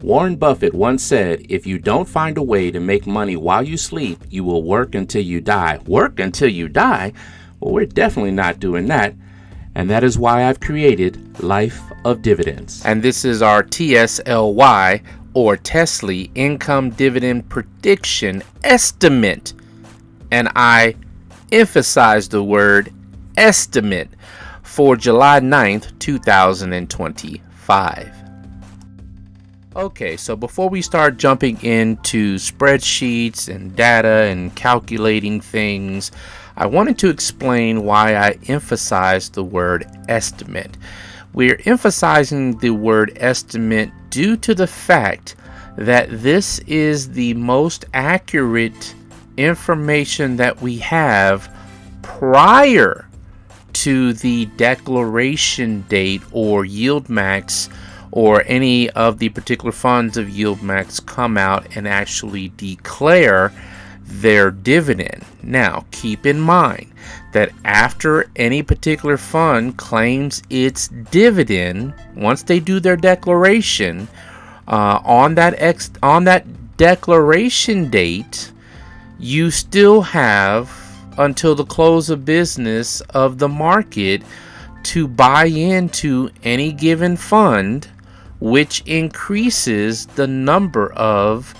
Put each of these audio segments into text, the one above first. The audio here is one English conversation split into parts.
Warren Buffett once said, if you don't find a way to make money while you sleep, you will work until you die. Work until you die? Well, we're definitely not doing that. And that is why I've created Life of Dividends. And this is our TSLY, or TSLY, Income Dividend Prediction Estimate. And I emphasize the word estimate for July 9th, 2025. Okay, so before we start jumping into spreadsheets and data and calculating things, I wanted to explain why I emphasize the word estimate. We're emphasizing the word estimate due to the fact that this is the most accurate information that we have prior to the declaration date or yield max, or any of the particular funds of yield max come out and actually declare their dividend. Now, keep in mind that after any particular fund claims its dividend, once they do their declaration, on that declaration date, you still have until the close of business of the market to buy into any given fund, which increases the number of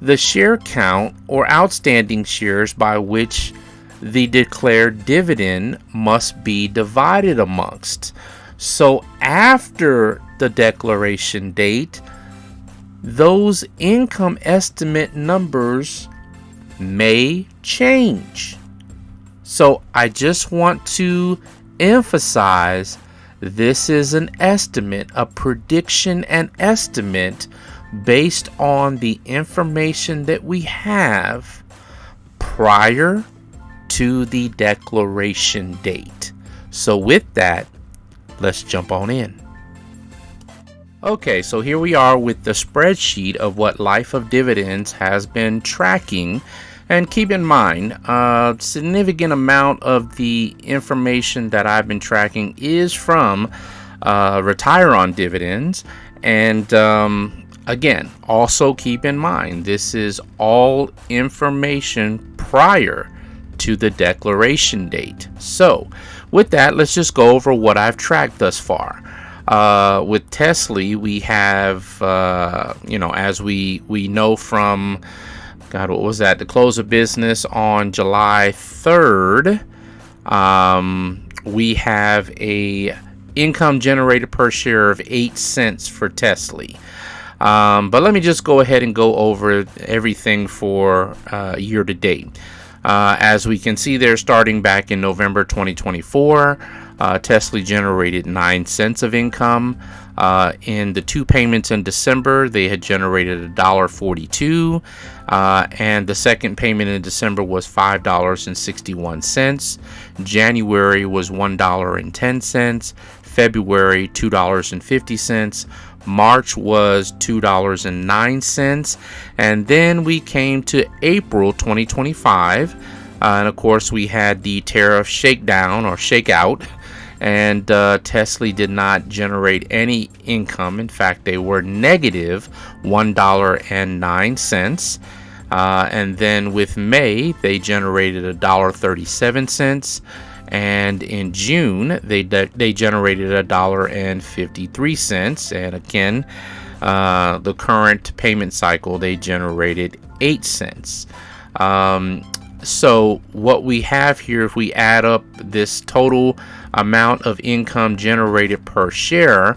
the share count or outstanding shares by which the declared dividend must be divided amongst. So after the declaration date, those income estimate numbers may change. So I just want to emphasize this is an estimate, a prediction and estimate based on the information that we have prior to the declaration date. So with that, let's jump on in. Okay, so here we are with the spreadsheet of what Life of Dividends has been tracking. And keep in mind, a significant amount of the information that I've been tracking is from Retire on Dividends. And again, also keep in mind, this is all information prior to the declaration date. So with that, let's just go over what I've tracked thus far. With TSLY, we have, as we know from, God, what was that? The close of business on July 3rd. We have a income generated per share of 8 cents for TSLY. But let me just go ahead and go over everything for year to date. As we can see there, starting back in November 2024, TSLY generated 9 cents of income. In the two payments in December, they had generated $1.42, and the second payment in December was $5.61. January was $1.10. February $2.50. March was $2.09, and then we came to April 2025, and of course we had the tariff shakedown or shakeout. And TSLY did not generate any income. In fact, they were negative $1.09. And then with May, they generated $1.37. And in June, they generated $1.53. And again, the current payment cycle, they generated 8 cents. So what we have here, if we add up this total amount of income generated per share,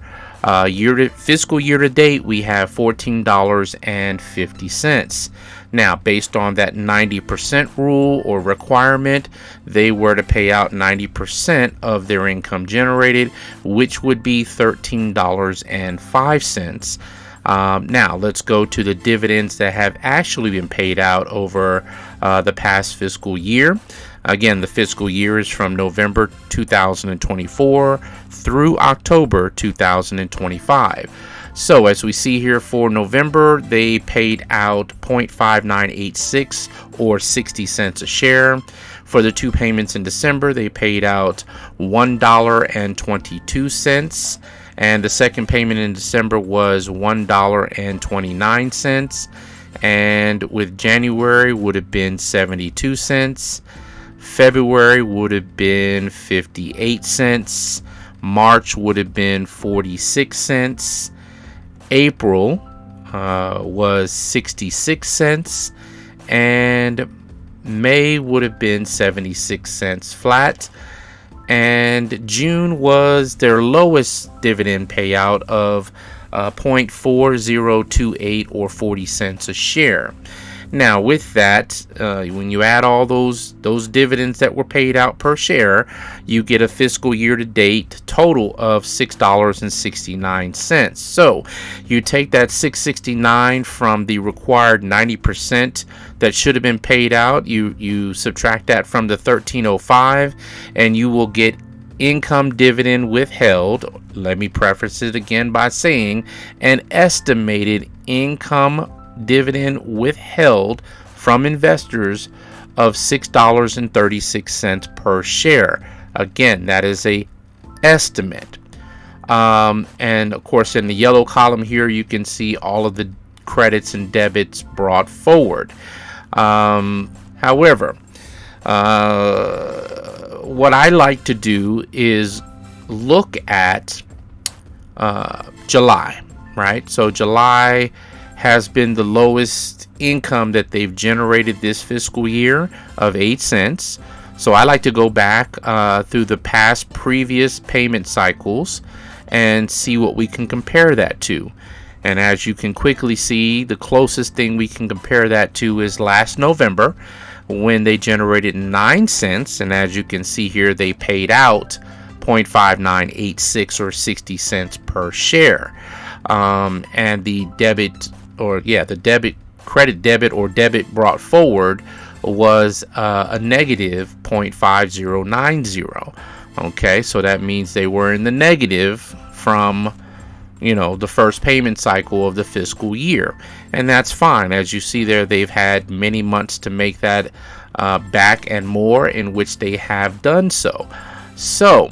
fiscal year to date, we have $14.50. Now, based on that 90% rule or requirement, they were to pay out 90% of their income generated, which would be $13.05. Now, let's go to the dividends that have actually been paid out over the past fiscal year. Again, the fiscal year is from November 2024 through October 2025. So as we see here for November, they paid out 0.5986 or 60 cents a share. For the two payments in December, they paid out $1.22. and the second payment in December was $1.29, and with January would have been 72 cents. February would have been 58 cents. March would have been 46 cents. April was 66 cents, and May would have been 76 cents flat, and June was their lowest dividend payout of 0.4028 or 40 cents a share. Now, with that, when you add all those dividends that were paid out per share, you get a fiscal year-to-date total of $6.69. So, you take that $6.69 from the required 90% that should have been paid out. You subtract that from the $13.05, and you will get income dividend withheld. Let me preface it again by saying an estimated income dividend withheld from investors of $6.36 per share. Again, that is a estimate. And of course, in the yellow column here, you can see all of the credits and debits brought forward. However, what I like to do is look at July, right? So July has been the lowest income that they've generated this fiscal year of 8 cents. So I like to go back through the past previous payment cycles and see what we can compare that to. And as you can quickly see, the closest thing we can compare that to is last November, when they generated 9 cents. And as you can see here, they paid out 0.5986 or 60 cents per share. And the credit debit or debit brought forward was a negative 0.5090. Okay, so that means they were in the negative from the first payment cycle of the fiscal year, and that's fine. As you see there, they've had many months to make that back and more, in which they have done so. So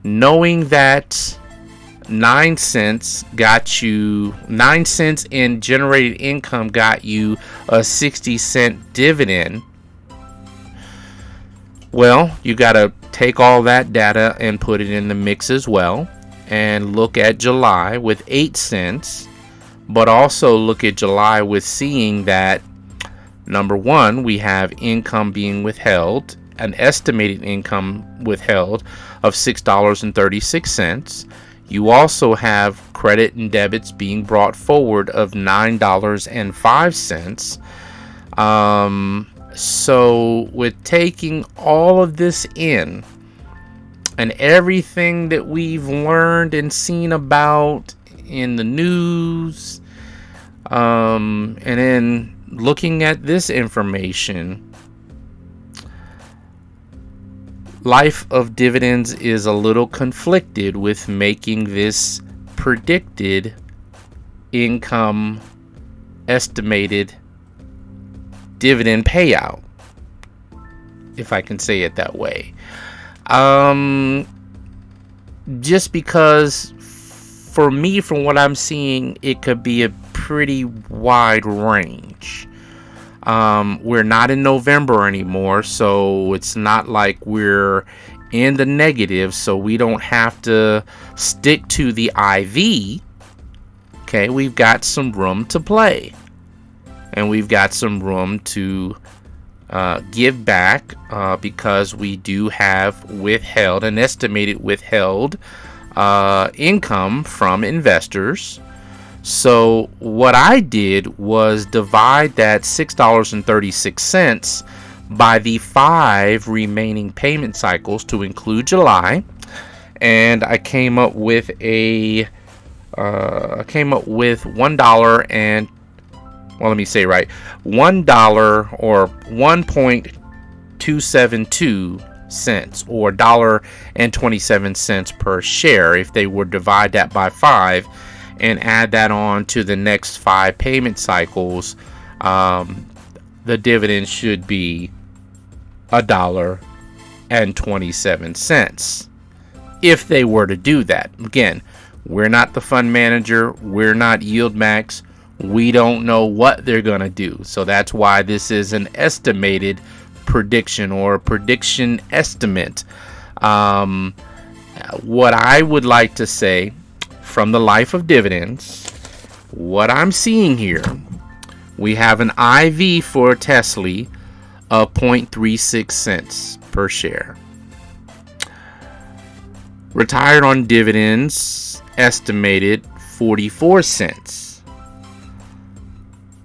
knowing that 9 cents in generated income got you a 60-cent dividend, well, you got to take all that data and put it in the mix as well, and look at July with 8 cents, but also look at July with seeing that, number one, we have income being withheld, an estimated income withheld of $6.36. You also have credit and debits being brought forward of $9.05. So with taking all of this in, and everything that we've learned and seen about in the news, and then looking at this information, life of dividends is a little conflicted with making this predicted income estimated dividend payout, if I can say it that way. Just because, for me, from what I'm seeing, it could be a pretty wide range. We're not in November anymore, so it's not like we're in the negative, so we don't have to stick to the IV. Okay, we've got some room to play, and we've got some room to give back, because we do have withheld, an estimated withheld income from investors. So what I did was divide that $6.36 by the 5 remaining payment cycles to include July, and I came up with $1 and, well, let me say right, $1 or 1.272 cents or $1.27 per share. If they would divide that by 5 and add that on to the next 5 payment cycles, the dividend should be $1.27 if they were to do that. Again, We're not the fund manager. We're not Yield Max. We don't know what they're going to do. So that's why this is an estimated prediction or a prediction estimate. What I would like to say from the life of dividends, what I'm seeing here, we have an IV for TSLY of 0.36 cents per share. Retired on dividends, estimated 44 cents.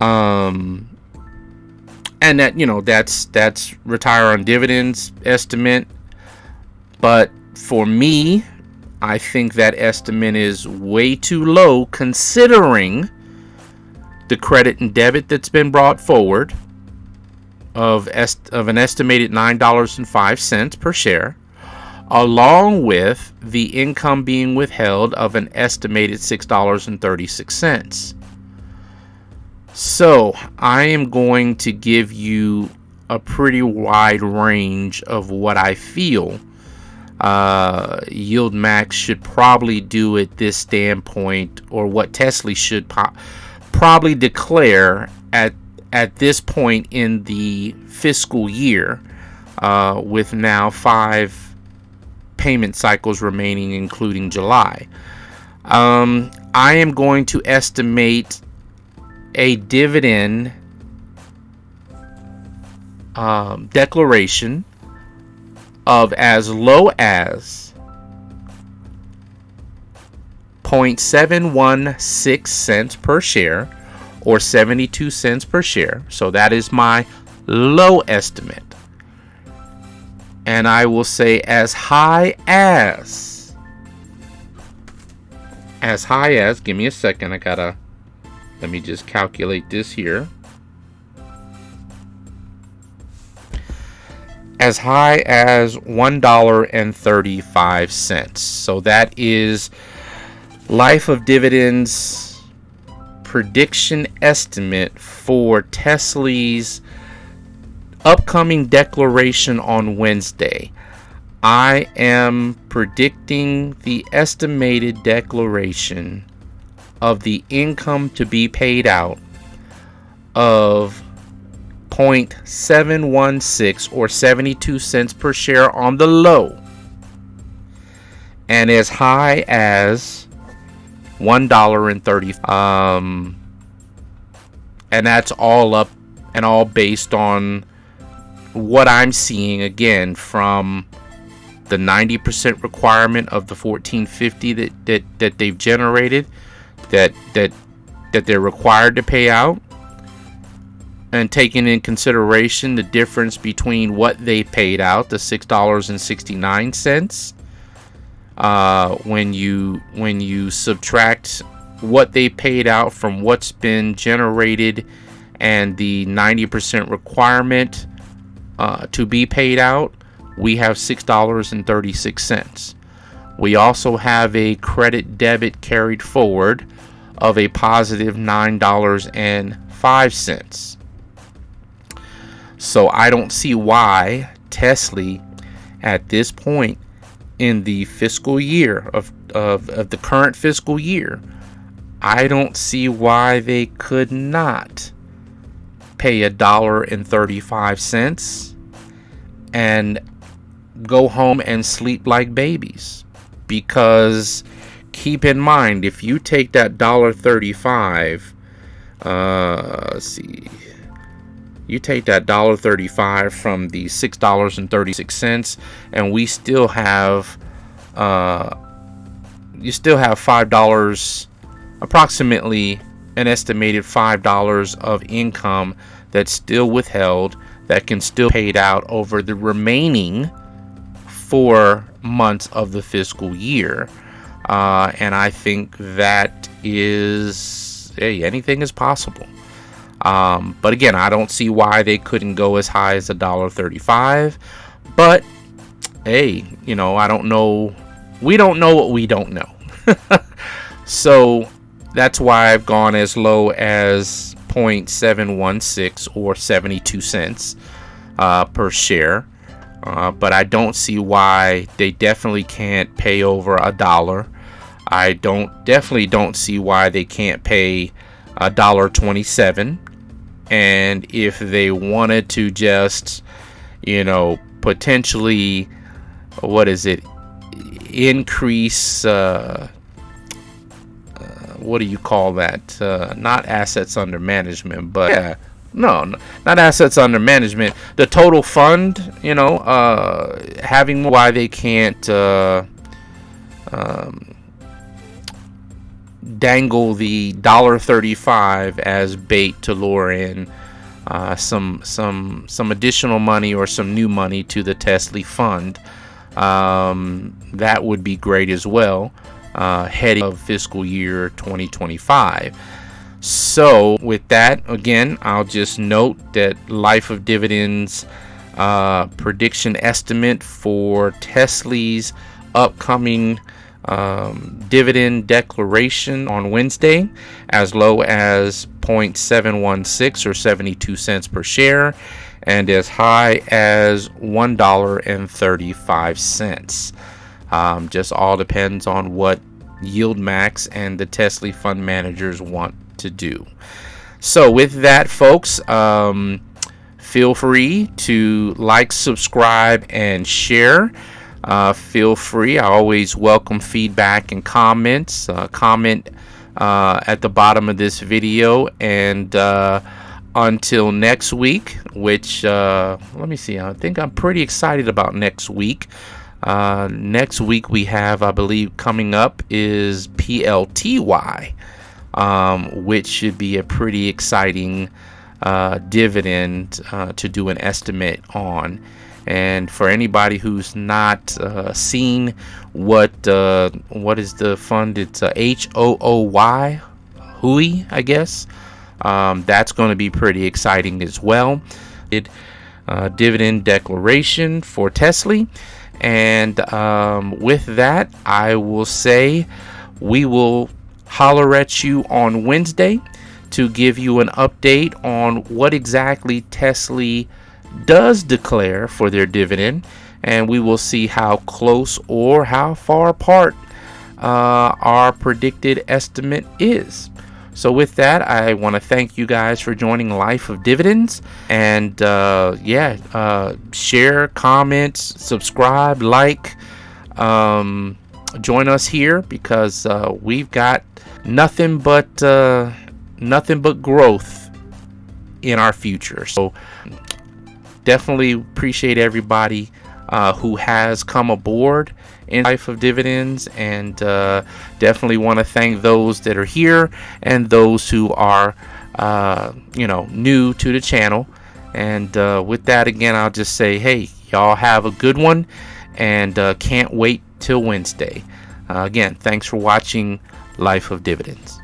And that's retire on dividends estimate. But for me, I think that estimate is way too low considering the credit and debit that's been brought forward of an estimated $9.05 per share, along with the income being withheld of an estimated $6.36. So I am going to give you a pretty wide range of what I feel Yield Max should probably do at this standpoint, or what TSLY should probably declare at this point in the fiscal year, with now 5 payment cycles remaining, including July. I am going to estimate a dividend declaration of as low as 0.716 cents per share, or 72 cents per share. So that is my low estimate. And I will say as high as, give me a second, let me just calculate this here. As high as $1.35. So that is life of dividends prediction estimate for TSLY's upcoming declaration on Wednesday. I am predicting the estimated declaration of the income to be paid out of 0.716 or 72 cents per share on the low, and as high as $1.30. And that's all up and all based on what I'm seeing, again, from the 90% requirement of the $14.50 that they've generated, that they're required to pay out, and taking in consideration the difference between what they paid out, the $6.69, when you subtract what they paid out from what's been generated and the 90% requirement to be paid out, we have $6.36. We also have a credit debit carried forward of a positive $9.05. So I don't see why TSLY at this point in the fiscal year of the current fiscal year, I don't see why they could not pay $1.35 and go home and sleep like babies. Because keep in mind, if you take that $1.35, you take that $1.35 from the $6.36, and we still have you still have $5, approximately an estimated $5 of income that's still withheld, that can still be paid out over the remaining 4 months of the fiscal year. And I think that is, hey, anything is possible. But again, I don't see why they couldn't go as high as $1.35. But hey, I don't know. We don't know what we don't know. So that's why I've gone as low as 0.716 or 72 cents per share. But I don't see why they definitely can't pay over $1. I definitely don't see why they can't pay $1.27. And if they wanted to just, potentially, what is it, increase, what do you call that? Not assets under management, but no, not assets under management. The total fund, having why they can't dangle the $1.35 as bait to lure in some additional money or some new money to the TSLY fund. That would be great as well, heading of fiscal year 2025. So with that, again, I'll just note that Life of Dividends prediction estimate for TSLY's upcoming dividend declaration on Wednesday, as low as 0.716 or 72 cents per share, and as high as $1.35. Just all depends on what Yield Max and the TSLY fund managers want to do. So with that, folks, feel free to like, subscribe, and share. Feel free. I always welcome feedback and comments. Comment at the bottom of this video. And until next week, which, let me see, I think I'm pretty excited about next week. Next week we have, I believe, coming up is TSLY, which should be a pretty exciting dividend to do an estimate on. And for anybody who's not seen what is the fund, it's HOOY, HOOY, I guess. That's going to be pretty exciting as well. Dividend declaration for TSLY. And with that, I will say we will holler at you on Wednesday to give you an update on what exactly TSLY does declare for their dividend, and we will see how close or how far apart our predicted estimate is. So with that, I want to thank you guys for joining Life of Dividends, and share, comment, subscribe, like, join us here, because we've got nothing but growth in our future. So definitely appreciate everybody who has come aboard in Life of Dividends, and definitely want to thank those that are here and those who are new to the channel. And with that, again, I'll just say, hey, y'all have a good one, and can't wait till Wednesday. Again, thanks for watching Life of Dividends.